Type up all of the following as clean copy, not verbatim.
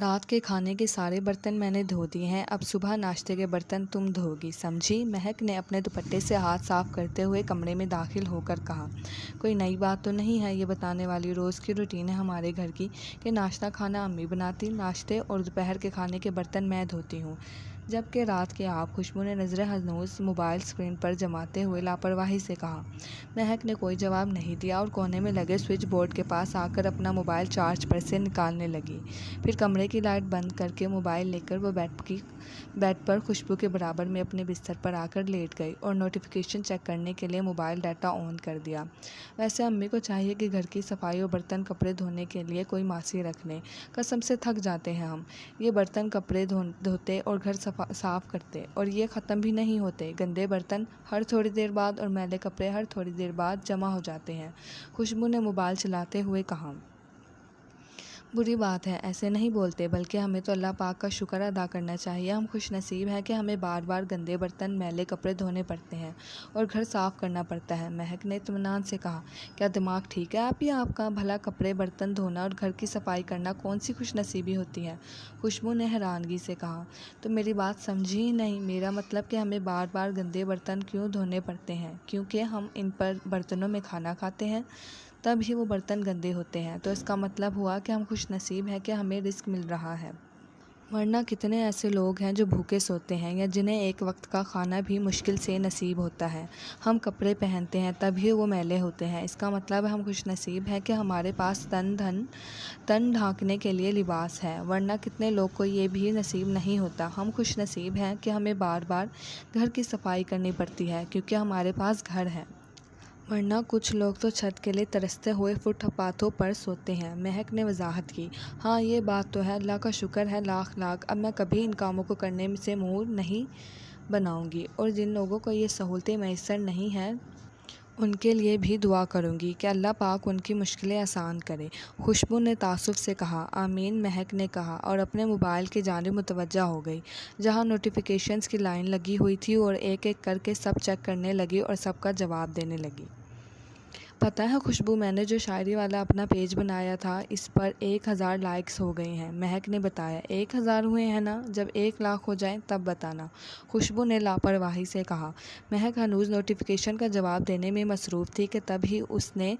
رات کے کھانے کے سارے برتن میں نے دھو دیے ہیں، اب صبح ناشتے کے برتن تم دھو گی، سمجھی؟ مہک نے اپنے دوپٹے سے ہاتھ صاف کرتے ہوئے کمرے میں داخل ہو کر کہا۔ کوئی نئی بات تو نہیں ہے یہ بتانے والی، روز کی روٹین ہے ہمارے گھر کی کہ ناشتہ کھانا امی بناتی، ناشتے اور دوپہر کے کھانے کے برتن میں دھوتی ہوں، جبکہ رات کے آپ۔ خوشبو نے نظریں ہنوز موبائل اسکرین پر جماتے ہوئے لاپرواہی سے کہا۔ مہک نے کوئی جواب نہیں دیا اور کونے میں لگے سوئچ بورڈ کے پاس آ کر اپنا موبائل چارج پر سے نکالنے لگی۔ پھر کمرے کی لائٹ بند کر کے موبائل لے کر وہ بیڈ پر خوشبو کے برابر میں اپنے بستر پر آ کر لیٹ گئی اور نوٹیفیکیشن چیک کرنے کے لیے موبائل ڈیٹا آن کر دیا۔ ویسے امی کو چاہیے کہ گھر کی صفائی اور برتن کپڑے دھونے کے لیے کوئی ماسی رکھ لیں، قسم سے تھک جاتے ہیں ہم یہ برتن کپڑے دھوتے اور گھر صاف کرتے، اور یہ ختم بھی نہیں ہوتے۔ گندے برتن ہر تھوڑی دیر بعد اور میلے کپڑے ہر تھوڑی دیر بعد جمع ہو جاتے ہیں، خوشبو نے موبائل چلاتے ہوئے کہا۔ بری بات ہے، ایسے نہیں بولتے، بلکہ ہمیں تو اللہ پاک کا شکر ادا کرنا چاہیے۔ ہم خوش نصیب ہیں کہ ہمیں بار بار گندے برتن، میلے کپڑے دھونے پڑتے ہیں اور گھر صاف کرنا پڑتا ہے، مہک نے اطمینان سے کہا۔ کیا دماغ ٹھیک ہے آپ کا؟ بھلا کپڑے برتن دھونا اور گھر کی صفائی کرنا کون سی خوش نصیبی ہوتی ہے؟ خوشبو نے حیرانگی سے کہا۔ تم میری بات سمجھی ہی نہیں، میرا مطلب کہ ہمیں بار بار گندے برتن کیوں دھونے پڑتے ہیں؟ کیونکہ ہم ان برتنوں میں کھانا کھاتے ہیں، تب ہی وہ برتن گندے ہوتے ہیں، تو اس کا مطلب ہوا کہ ہم خوش نصیب ہیں کہ ہمیں رزق مل رہا ہے۔ ورنہ کتنے ایسے لوگ ہیں جو بھوکے سوتے ہیں یا جنہیں ایک وقت کا کھانا بھی مشکل سے نصیب ہوتا ہے۔ ہم کپڑے پہنتے ہیں تب ہی وہ میلے ہوتے ہیں، اس کا مطلب ہم خوش نصیب ہیں کہ ہمارے پاس تن ڈھانکنے کے لیے لباس ہے، ورنہ کتنے لوگ کو یہ بھی نصیب نہیں ہوتا۔ ہم خوش نصیب ہیں کہ ہمیں بار بار گھر کی صفائی کرنی پڑتی ہے کیونکہ ہمارے پاس گھر ہے، ورنہ کچھ لوگ تو چھت کے لیے ترستے ہوئے فٹ پاتھوں پر سوتے ہیں، مہک نے وضاحت کی۔ ہاں یہ بات تو ہے، اللہ کا شکر ہے لاکھ۔ اب میں کبھی ان کاموں کو کرنے سے منہ نہیں بناؤں گی، اور جن لوگوں کو یہ سہولتیں میسر نہیں ہیں ان کے لیے بھی دعا کروں گی کہ اللہ پاک ان کی مشکلیں آسان کرے، خوشبو نے تعصب سے کہا۔ آمین، مہک نے کہا اور اپنے موبائل کی جانب متوجہ ہو گئی جہاں نوٹیفیکیشنز کی لائن لگی ہوئی تھی، اور ایک ایک کر کے سب چیک کرنے لگی اور سب کا جواب دینے لگی۔ پتہ ہے خوشبو، میں نے جو شاعری والا اپنا پیج بنایا تھا اس پر 1000 لائکس ہو گئے ہیں، مہک نے بتایا۔ 1000 ہوئے ہیں نا؟ جب 1 لاکھ ہو جائیں تب بتانا، خوشبو نے لاپرواہی سے کہا۔ مہک ہنوز نوٹیفیکیشن کا جواب دینے میں مصروف تھی کہ تب ہی اس نے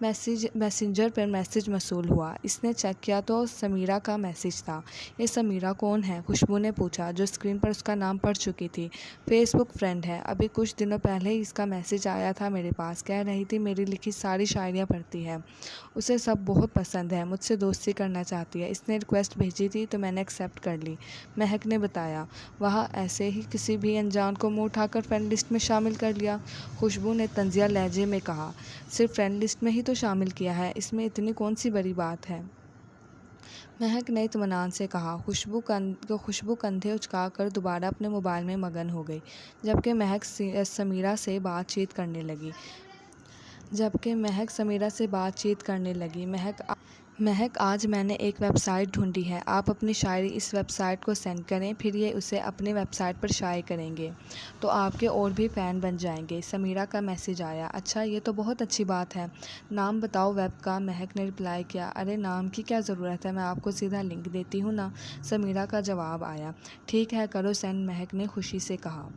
میسنجر پر میسج موصول ہوا۔ اس نے چیک کیا تو سمیرہ کا میسج تھا۔ یہ سمیرہ کون ہے؟ خوشبو نے پوچھا، جو اسکرین پر اس کا نام پڑھ چکی تھی۔ فیس بک فرینڈ ہے، ابھی کچھ دنوں پہلے ہی اس کا میسج آیا تھا میرے پاس، کہہ رہی تھی میری لکھی ساری شاعریاں پڑھتی ہے، اسے سب بہت پسند ہے، مجھ سے دوستی کرنا چاہتی ہے، اس نے ریکویسٹ بھیجی تھی تو میں نے ایکسیپٹ کر لی، مہک نے بتایا۔ وہاں ایسے ہی کسی بھی انجان کو منہ اٹھا کر فرینڈ لسٹ میں شامل کر لیا، خوشبو نے طنزیہ لہجے میں کہا۔ صرف فرینڈ لسٹ میں ہی تو شامل کیا ہے، اس میں اتنی کون سی بڑی بات ہے؟ مہک نے اطمینان سے کہا۔ خوشبو کندھے اچکا کر دوبارہ اپنے موبائل میں مگن ہو گئی، جبکہ مہک سمیرہ سے بات چیت کرنے لگی۔ مہک، آج میں نے ایک ویب سائٹ ڈھونڈی ہے، آپ اپنی شاعری اس ویب سائٹ کو سینڈ کریں، پھر یہ اسے اپنی ویب سائٹ پر شائع کریں گے تو آپ کے اور بھی فین بن جائیں گے، سمیرہ کا میسج آیا۔ اچھا، یہ تو بہت اچھی بات ہے، نام بتاؤ ویب کا، مہک نے رپلائی کیا۔ ارے نام کی کیا ضرورت ہے، میں آپ کو سیدھا لنک دیتی ہوں نا، سمیرہ کا جواب آیا۔ ٹھیک ہے کرو سینڈ، مہک نے خوشی سے کہا۔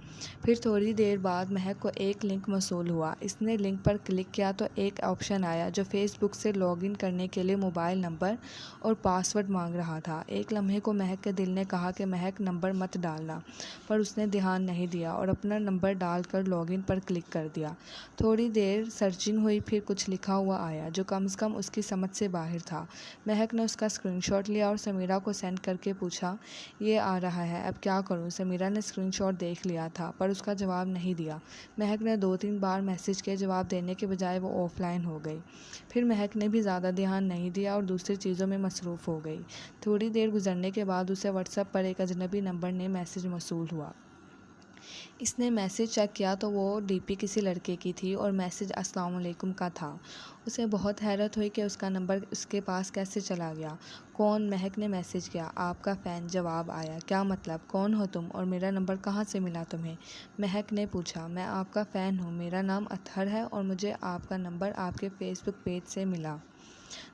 پھر تھوڑی دیر بعد مہک کو ایک لنک موصول ہوا، اس نے لنک پر کلک کیا تو ایک آپشن آیا جو فیس بک سے لاگ ان کرنے کے لیے موبائل نمبر اور پاس ورڈ مانگ رہا تھا۔ ایک لمحے کو مہک کے دل نے کہا کہ مہک نمبر مت ڈالنا، پر اس نے دھیان نہیں دیا اور اپنا نمبر ڈال کر لاگ ان پر کلک کر دیا۔ تھوڑی دیر سرچنگ ہوئی، پھر کچھ لکھا ہوا آیا جو کم از کم اس کی سمجھ سے باہر تھا۔ مہک نے اس کا اسکرین شاٹ لیا اور سمیرہ کو سینڈ کر کے پوچھا، یہ آ رہا ہے، اب کیا کروں؟ سمیرہ نے اسکرین شاٹ دیکھ لیا تھا پر اس کا جواب نہیں دیا۔ مہک نے 2-3 بار میسج کے جواب دینے کے بجائے وہ آف لائن ہو گئی۔ پھر مہک نے بھی زیادہ دھیان نہیں دیا اور دوسری چیزوں میں مصروف ہو گئی۔ تھوڑی دیر گزرنے کے بعد اسے واٹس ایپ پر ایک اجنبی نمبر نے میسج موصول ہوا۔ اس نے میسج چیک کیا تو وہ ڈی پی کسی لڑکے کی تھی اور میسج السلام علیکم کا تھا۔ اسے بہت حیرت ہوئی کہ اس کا نمبر اس کے پاس کیسے چلا گیا۔ کون؟ مہک نے میسج کیا۔ آپ کا فین، جواب آیا۔ کیا مطلب؟ کون ہو تم اور میرا نمبر کہاں سے ملا تمہیں؟ مہک نے پوچھا۔ میں آپ کا فین ہوں، میرا نام اطہر ہے اور مجھے آپ کا نمبر آپ کے فیس بک پیج سے ملا۔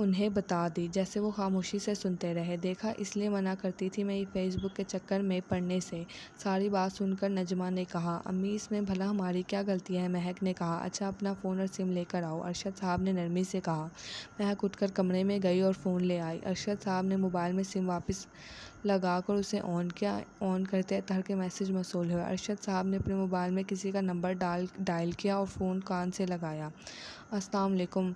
انہیں بتا دی۔ جیسے وہ خاموشی سے سنتے رہے۔ دیکھا، اس لیے منع کرتی تھی میں یہ فیس بک کے چکر میں پڑنے سے۔ ساری بات سن کر نجمہ نے کہا، امی اس میں بھلا ہماری کیا غلطی ہے؟ مہک نے کہا، اچھا اپنا فون اور سم لے کر آؤ، ارشد صاحب نے نرمی سے کہا۔ مہک اٹھ کر کمرے میں گئی اور فون لے آئی۔ ارشد صاحب نے موبائل میں سم واپس لگا کر اسے آن کیا۔ آن کرتے طرح کے میسج موصول ہوئے۔ ارشد صاحب نے اپنے موبائل میں کسی کا نمبر ڈائل کیا اور فون کان سے لگایا۔ السلام علیکم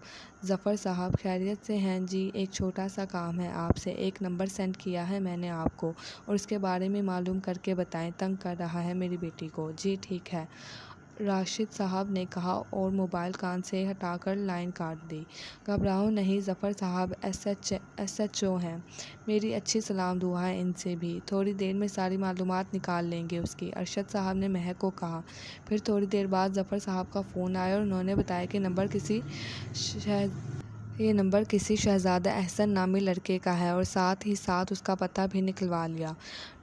ظفر صاحب، خیریت سے ہیں؟ جی، ایک چھوٹا سا کام ہے آپ سے۔ ایک نمبر سینڈ کیا ہے میں نے آپ کو، اور اس کے بارے میں معلوم کر کے بتائیں، تنگ کر رہا ہے میری بیٹی کو۔ جی ٹھیک ہے، راشد صاحب نے کہا اور موبائل کان سے ہٹا کر لائن کاٹ دی۔ گھبراؤ نہیں ظفر صاحب، ایس ایچ او ہیں، میری اچھی سلام دعائیں ان سے بھی، تھوڑی دیر میں ساری معلومات نکال لیں گے اس کی، ارشد صاحب نے مہک کو کہا۔ پھر تھوڑی دیر بعد ظفر صاحب کا فون آیا اور انہوں نے بتایا کہ یہ نمبر کسی شہزادہ احسن نامی لڑکے کا ہے، اور ساتھ ہی ساتھ اس کا پتہ بھی نکلوا لیا۔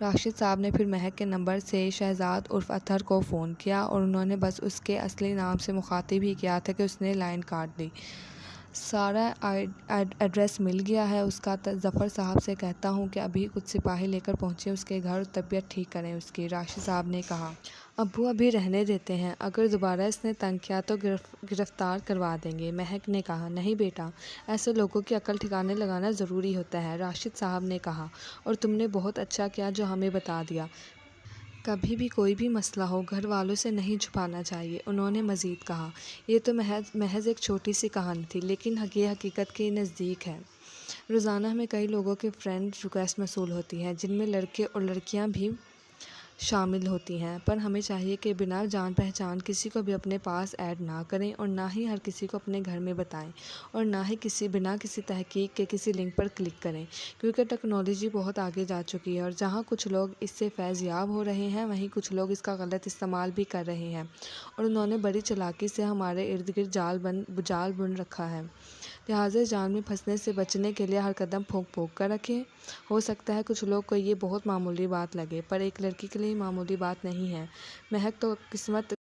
راشد صاحب نے پھر مہک کے نمبر سے شہزاد عرف اطہر کو فون کیا، اور انہوں نے بس اس کے اصلی نام سے مخاطب ہی کیا تھا کہ اس نے لائن کاٹ دی۔ سارا ایڈریس مل گیا ہے اس کا، ظفر صاحب سے کہتا ہوں کہ ابھی کچھ سپاہی لے کر پہنچیں اس کے گھر اور طبیعت ٹھیک کریں اس کی، راشد صاحب نے کہا۔ ابو ابھی رہنے دیتے ہیں، اگر دوبارہ اس نے تنگ کیا تو گرفتار کروا دیں گے، مہک نے کہا۔ نہیں بیٹا، ایسے لوگوں کی عقل ٹھکانے لگانا ضروری ہوتا ہے، راشد صاحب نے کہا، اور تم نے بہت اچھا کیا جو ہمیں بتا دیا۔ کبھی بھی کوئی بھی مسئلہ ہو گھر والوں سے نہیں چھپانا چاہیے، انہوں نے مزید کہا۔ یہ تو محض ایک چھوٹی سی کہانی تھی، لیکن یہ حقیقت کے نزدیک ہے۔ روزانہ ہمیں کئی لوگوں کی فرینڈ ریکویسٹ موصول ہوتی ہیں، جن میں لڑکے اور لڑکیاں بھی شامل ہوتی ہیں، پر ہمیں چاہیے کہ بنا جان پہچان کسی کو بھی اپنے پاس ایڈ نہ کریں، اور نہ ہی ہر کسی کو اپنے گھر میں بتائیں، اور نہ ہی بنا کسی تحقیق کے کسی لنک پر کلک کریں، کیونکہ ٹیکنالوجی بہت آگے جا چکی ہے، اور جہاں کچھ لوگ اس سے فیض یاب ہو رہے ہیں، وہیں کچھ لوگ اس کا غلط استعمال بھی کر رہے ہیں، اور انہوں نے بڑی چالاکی سے ہمارے ارد گرد جال بن رکھا ہے۔ لہٰذا اس جال میں پھنسنے سے بچنے کے لیے ہر قدم پھونک کر رکھیں۔ ہو سکتا ہے کچھ لوگ کو یہ بہت معمولی بات لگے، پر ایک لڑکی کے لیے معمولی بات نہیں ہے۔ مہک تو قسمت